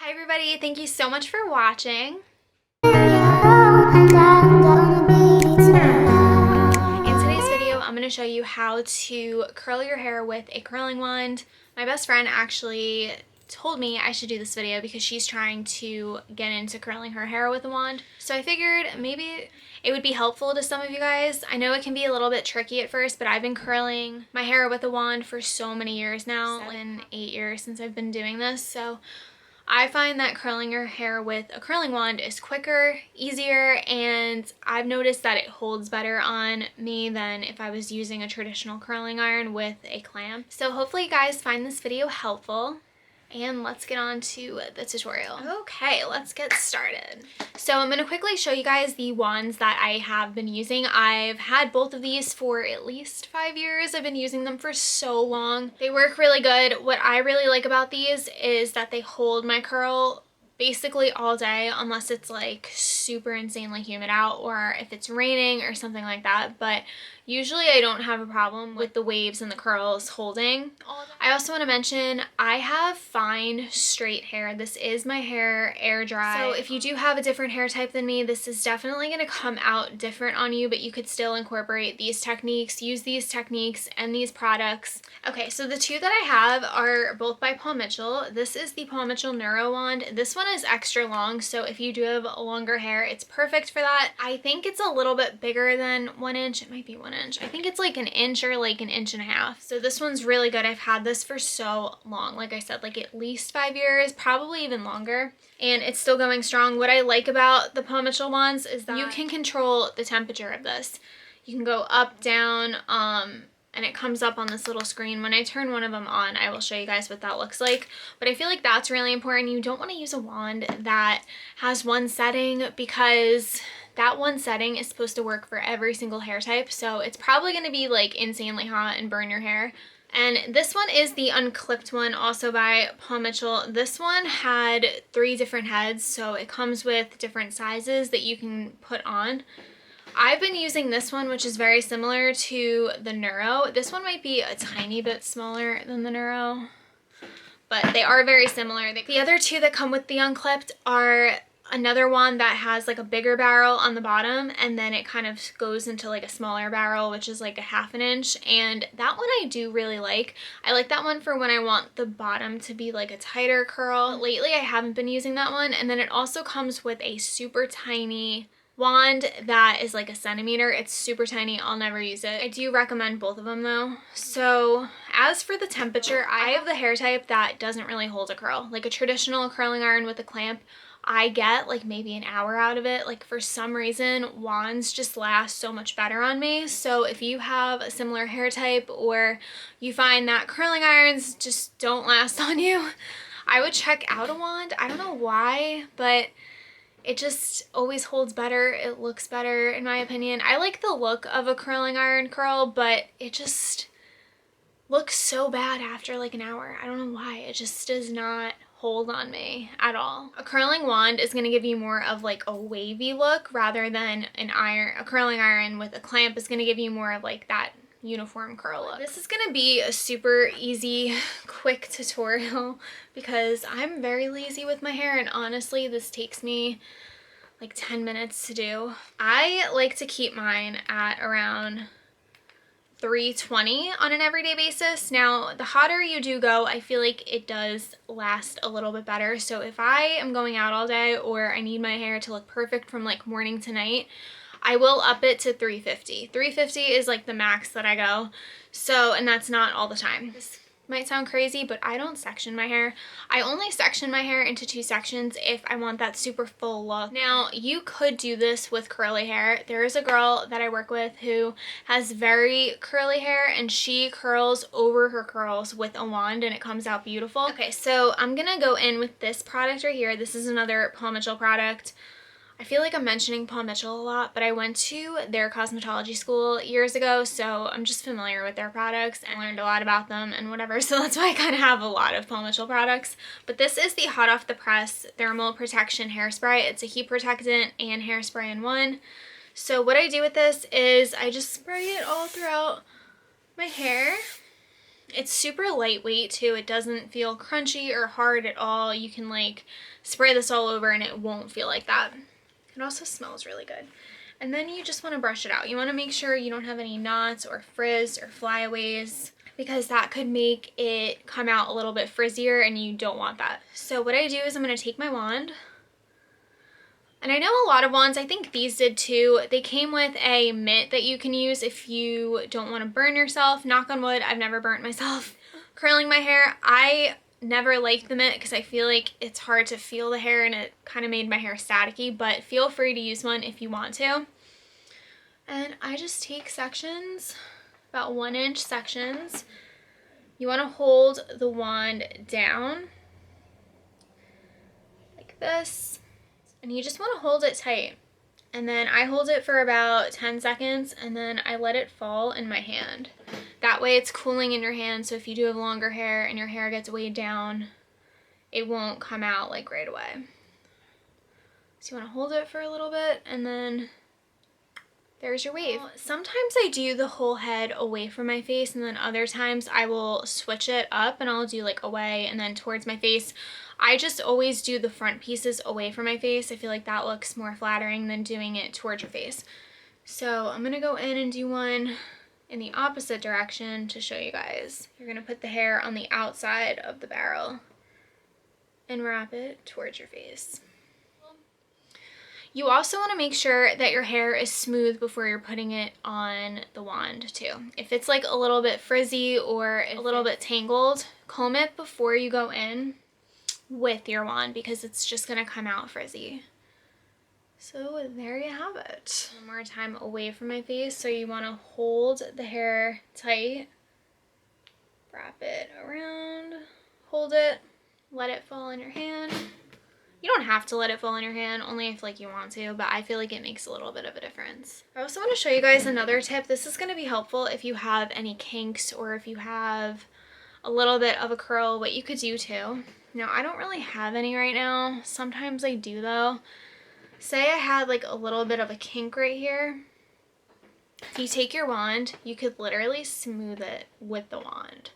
Hi everybody, thank you so much for watching. In today's video, I'm going to show you how to curl your hair with a curling wand. My best friend actually told me I should do this video because she's trying to get into curling her hair with a wand. So I figured maybe it would be helpful to some of you guys. I know it can be a little bit tricky at first, but I've been curling my hair with a wand for so many years now. 8 years since I've been doing this, so I find that curling your hair with a curling wand is quicker, easier, and I've noticed that it holds better on me than if I was using a traditional curling iron with a clamp. So hopefully you guys find this video helpful. And let's get on to the tutorial. Okay, let's get started. So I'm gonna quickly show you guys the wands that I have been using. I've had both of these for at least 5 years. I've been using them for so long. They work really good. What I really like about these is that they hold my curl basically all day unless it's like super insanely humid out or if it's raining or something like that, but usually I don't have a problem with the waves and the curls holding. I also want to mention I have fine straight hair. This is my hair air dry. So if you do have a different hair type than me, this is definitely going to come out different on you, but you could still incorporate these techniques, use these techniques and these products. Okay, so the two that I have are both by Paul Mitchell. This is the Paul Mitchell Neuro Wand. This one is extra long, so if you do have longer hair, it's perfect for that. I think it's a little bit bigger than 1 inch. It might be 1 inch. I think it's like an inch or like an inch and a half. So this one's really good. I've had this for so long. Like I said, like at least 5 years, probably even longer. And it's still going strong. What I like about the Paul Mitchell wands is that you can control the temperature of this. You can go up, down, and it comes up on this little screen. When I turn one of them on, I will show you guys what that looks like. But I feel like that's really important. You don't want to use a wand that has one setting because that one setting is supposed to work for every single hair type. So it's probably going to be like insanely hot and burn your hair. And this one is the unclipped one, also by Paul Mitchell. This one had 3 different heads, so it comes with different sizes that you can put on. I've been using this one, which is very similar to the Neuro. This one might be a tiny bit smaller than the Neuro, but they are very similar. The other two that come with the unclipped are another one that has like a bigger barrel on the bottom, and then it kind of goes into like a smaller barrel, which is like a 1/2 inch. And that one I do really like. I like that one for when I want the bottom to be like a tighter curl. Lately I haven't been using that one. And then it also comes with a super tiny wand that is like 1 centimeter. It's super tiny. I'll never use it. I do recommend both of them though. So as for the temperature, I have the hair type that doesn't really hold a curl. Like a traditional curling iron with a clamp, I get like maybe an hour out of it. Like for some reason, wands just last so much better on me. So if you have a similar hair type or you find that curling irons just don't last on you, I would check out a wand. I don't know why, but it just always holds better. It looks better in my opinion. I like the look of a curling iron curl, but it just looks so bad after like an hour. I don't know why. It just does not hold on me at all. A curling wand is going to give you more of like a wavy look rather than an iron. A curling iron with a clamp is going to give you more of like that uniform curl look. This is going to be a super easy, quick tutorial because I'm very lazy with my hair, and honestly this takes me like 10 minutes to do. I like to keep mine at around 320 on an everyday basis. Now, the hotter you do go, I feel like it does last a little bit better. So if I am going out all day or I need my hair to look perfect from like morning to night, I will up it to 350. 350 is like the max that I go. So, and that's not all the time. This might sound crazy, but I don't section my hair. I only section my hair into 2 sections if I want that super full look. Now, you could do this with curly hair. There is a girl that I work with who has very curly hair, and she curls over her curls with a wand, and it comes out beautiful. Okay, so I'm gonna go in with this product right here. This is another Paul Mitchell product. I feel like I'm mentioning Paul Mitchell a lot, but I went to their cosmetology school years ago, so I'm just familiar with their products and learned a lot about them and whatever, so that's why I kind of have a lot of Paul Mitchell products. But this is the Hot Off the Press Thermal Protection Hairspray. It's a heat protectant and hairspray in one. So what I do with this is I just spray it all throughout my hair, It's super lightweight too. It doesn't feel crunchy or hard at all. You can like spray this all over and it won't feel like that. It also smells really good. And then you just want to brush it out. You want to make sure you don't have any knots or frizz or flyaways, because that could make it come out a little bit frizzier and you don't want that. So what I do is I'm going to take my wand. And I know a lot of wands, I think these did too, they came with a mitt that you can use if you don't want to burn yourself. Knock on wood, I've never burnt myself curling my hair. I never liked the mitt because I feel like it's hard to feel the hair and it kind of made my hair staticky, but feel free to use one if you want to. And I just take sections, about 1-inch sections. You want to hold the wand down like this, and you just want to hold it tight. And then I hold it for about 10 seconds and then I let it fall in my hand. That way it's cooling in your hand, so if you do have longer hair and your hair gets weighed down, it won't come out like right away. So you want to hold it for a little bit and then there's your wave. Sometimes I do the whole head away from my face, and then other times I will switch it up and I'll do like away and then towards my face. I just always do the front pieces away from my face. I feel like that looks more flattering than doing it towards your face. So I'm gonna go in and do one in the opposite direction to show you guys. You're gonna put the hair on the outside of the barrel and wrap it towards your face. You also want to make sure that your hair is smooth before you're putting it on the wand too. If it's like a little bit frizzy or a little bit tangled, comb it before you go in with your wand because it's just going to come out frizzy. So there you have it. One more time away from my face. So you want to hold the hair tight, wrap it around, hold it, let it fall in your hand. You don't have to let it fall in your hand, only if like you want to, but I feel like it makes a little bit of a difference. I also want to show you guys another tip. This is going to be helpful if you have any kinks or if you have a little bit of a curl, what you could do too. Now, I don't really have any right now. Sometimes I do though. Say I had like a little bit of a kink right here. If you take your wand, you could literally smooth it with the wand.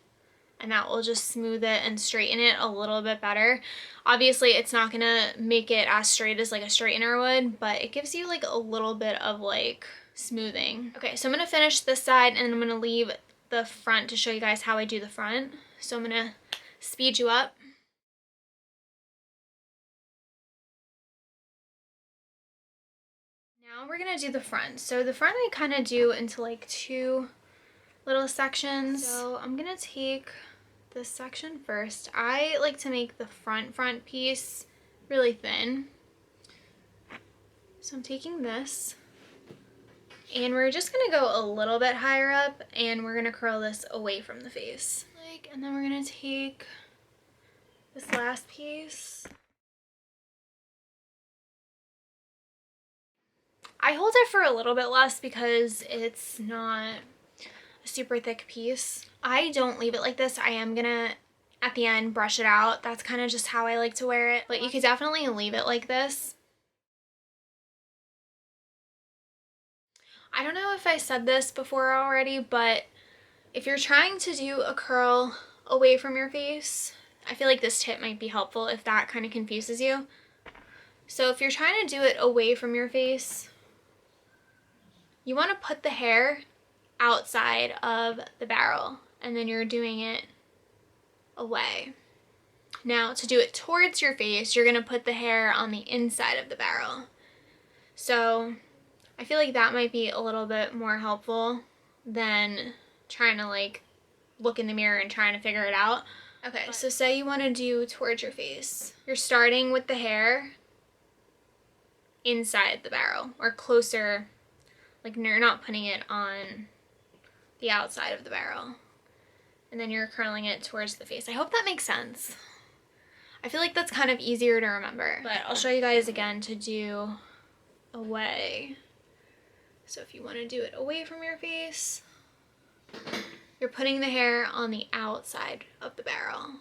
And that will just smooth it and straighten it a little bit better. Obviously, it's not gonna make it as straight as like a straightener would, but it gives you like a little bit of like smoothing. Okay, so I'm gonna finish this side and I'm gonna leave the front to show you guys how I do the front. So I'm gonna speed you up. Now we're gonna do the front. So the front I kind of do into like 2 little sections. So I'm gonna take this section first. I like to make the front piece really thin. So I'm taking this and we're just gonna go a little bit higher up and we're gonna curl this away from the face. And then we're gonna take this last piece. I hold it for a little bit less because it's not a super thick piece. I don't leave it like this. I am gonna, at the end, brush it out. That's kind of just how I like to wear it. But you could definitely leave it like this. I don't know if I said this before already, but if you're trying to do a curl away from your face, I feel like this tip might be helpful if that kind of confuses you. So if you're trying to do it away from your face, you want to put the hair outside of the barrel and then you're doing it away. Now to do it towards your face, you're going to put the hair on the inside of the barrel. So I feel like that might be a little bit more helpful than trying to like look in the mirror and trying to figure it out. Okay, so say you want to do towards your face. You're starting with the hair inside the barrel or closer, like you're not putting it on the outside of the barrel. And then you're curling it towards the face. I hope that makes sense. I feel like that's kind of easier to remember, but I'll show you guys again to do away. So if you want to do it away from your face, you're putting the hair on the outside of the barrel.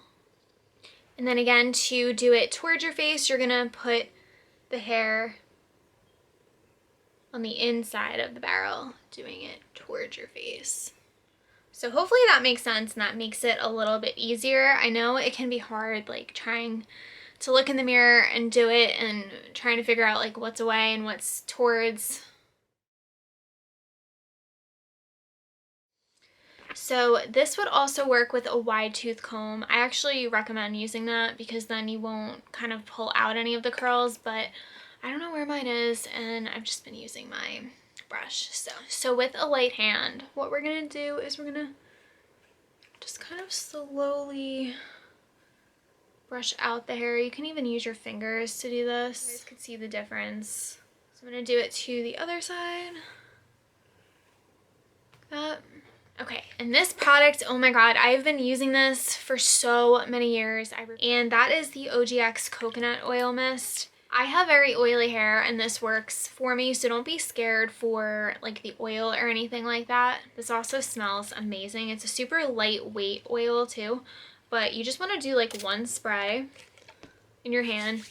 And then again, to do it towards your face, you're gonna put the hair on the inside of the barrel, doing it towards your face. So hopefully that makes sense and that makes it a little bit easier. I know it can be hard, like trying to look in the mirror and do it and trying to figure out like what's away and what's towards. So this would also work with a wide tooth comb. I actually recommend using that because then you won't kind of pull out any of the curls, but I don't know where mine is and I've just been using my brush. So with a light hand, what we're gonna do is we're gonna just kind of slowly brush out the hair. You can even use your fingers to do this. You guys can see the difference. So I'm gonna do it to the other side. Like that. Okay, and this product, oh my god, I've been using this for so many years. And that is the OGX Coconut Oil Mist. I have very oily hair and this works for me, so don't be scared for like the oil or anything like that. This also smells amazing. It's a super lightweight oil too, but you just want to do like one spray in your hand.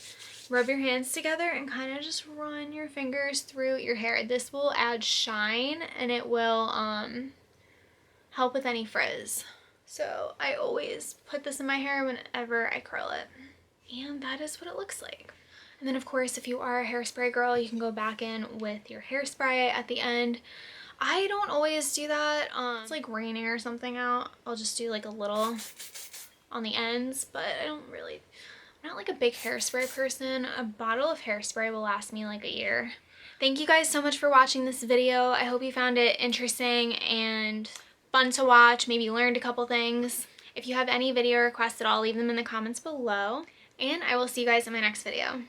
Rub your hands together and kind of just run your fingers through your hair. This will add shine and it will help with any frizz. So I always put this in my hair whenever I curl it. And that is what it looks like. And then of course, if you are a hairspray girl, you can go back in with your hairspray at the end. I don't always do that. It's like raining or something out, I'll just do like a little on the ends, but I'm not like a big hairspray person. A bottle of hairspray will last me like a year. Thank you guys so much for watching this video. I hope you found it interesting and fun to watch, maybe learned a couple things. If you have any video requests at all, leave them in the comments below. And I will see you guys in my next video.